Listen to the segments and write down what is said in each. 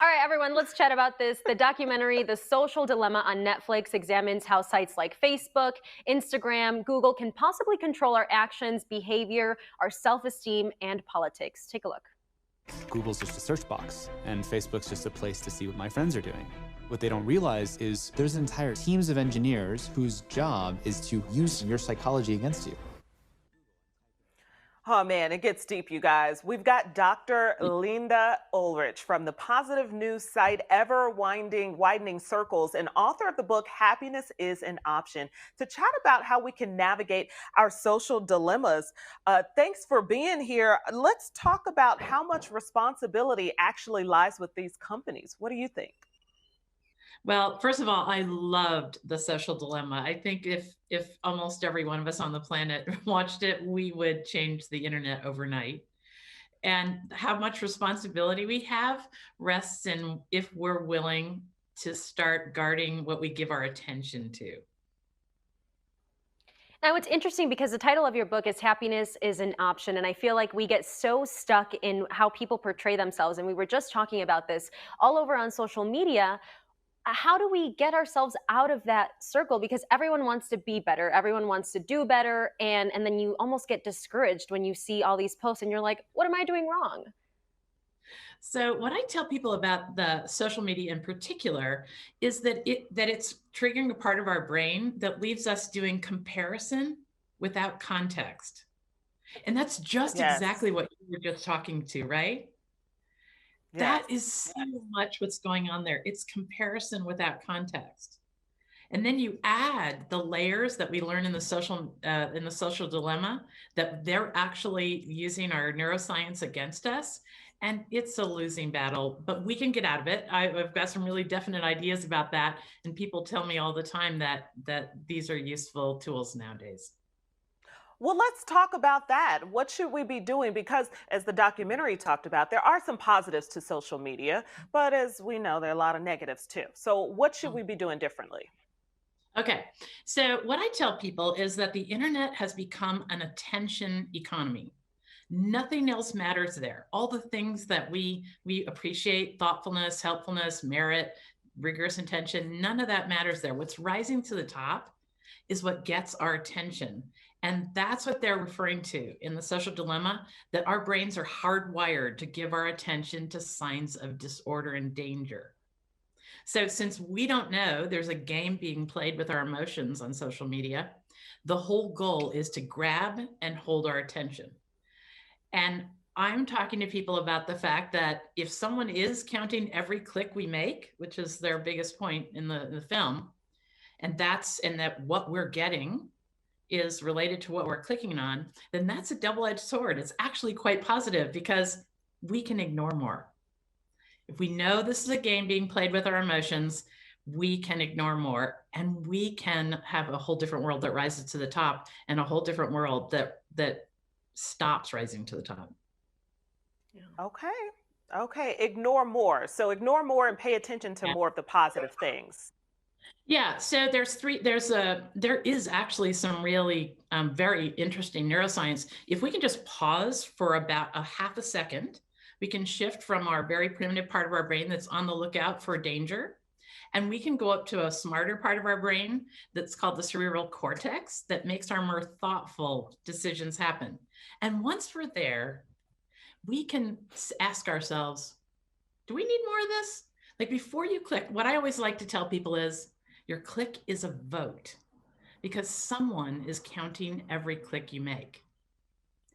All right, everyone, let's chat about this. The documentary, The Social Dilemma on Netflix, examines how sites like Facebook, Instagram, Google can possibly control our actions, behavior, our self esteem, and politics. Take a look. Google's just a search box, and Facebook's just a place to see what my friends are doing. What they don't realize is there's entire teams of engineers whose job is to use your psychology against you. Oh man, it gets deep, you guys. We've got Dr. Lynda Ulrich from the positive news site Widening Circles and author of the book Happiness is an Option to chat about how we can navigate our social dilemmas. Thanks for being here. Let's talk about how much responsibility actually lies with these companies. What do you think? Well, first of all, I loved The Social Dilemma. I think if almost every one of us on the planet watched it, we would change the internet overnight. And how much responsibility we have rests in if we're willing to start guarding what we give our attention to. Now, it's interesting because the title of your book is Happiness is an Option. And I feel like we get so stuck in how people portray themselves. And we were just talking about this all over on social media. How do we get ourselves out of that circle? Because everyone wants to be better, everyone wants to do better, and then you almost get discouraged when you see all these posts and you're like, what am I doing wrong? So what I tell people about the social media in particular is that it's triggering a part of our brain that leaves us doing comparison without context. And that's just Yes. exactly what you were just talking to, right? Yes. That is so much what's going on there. It's comparison without context. And then you add the layers that we learn in the social dilemma, that they're actually using our neuroscience against us. And it's a losing battle, but we can get out of it. I've got some really definite ideas about that. And people tell me all the time that these are useful tools nowadays. Well, let's talk about that. What should we be doing? Because as the documentary talked about, there are some positives to social media, but as we know, there are a lot of negatives too. So, what should we be doing differently? Okay. So what I tell people is that the internet has become an attention economy. Nothing else matters there. All the things that we appreciate, thoughtfulness, helpfulness, merit, rigorous intention, none of that matters there. What's rising to the top is what gets our attention. And that's what they're referring to in the social dilemma, that our brains are hardwired to give our attention to signs of disorder and danger. So since we don't know, there's a game being played with our emotions on social media. The whole goal is to grab and hold our attention. And I'm talking to people about the fact that if someone is counting every click we make, which is their biggest point in the film, and that what we're getting is related to what we're clicking on, then that's a double-edged sword. It's actually quite positive because we can ignore more. If we know this is a game being played with our emotions, we can ignore more, and we can have a whole different world that rises to the top and a whole different world that stops rising to the top. Yeah. Okay. Okay. Ignore more. So, ignore more and pay attention to Yeah. more of the positive things. Yeah, so there is actually some really very interesting neuroscience. If we can just pause for about a half a second, we can shift from our very primitive part of our brain that's on the lookout for danger, and we can go up to a smarter part of our brain that's called the cerebral cortex that makes our more thoughtful decisions happen. And once we're there, we can ask ourselves, do we need more of this? Like before you click, what I always like to tell people is your click is a vote because someone is counting every click you make.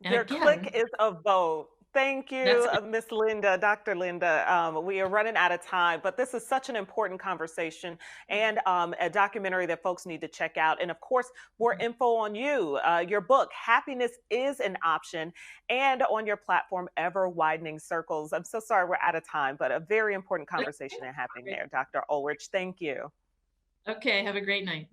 And Your click again, is a vote. Thank that's you, Miss Linda, Dr. Linda. We are running out of time, but this is such an important conversation and a documentary that folks need to check out. And of course, more info on you, your book, Happiness is an Option, and on your platform, Ever Widening Circles. I'm so sorry we're out of time, but a very important conversation happening there, Dr. Ulrich. Thank you. okay. Have a great night.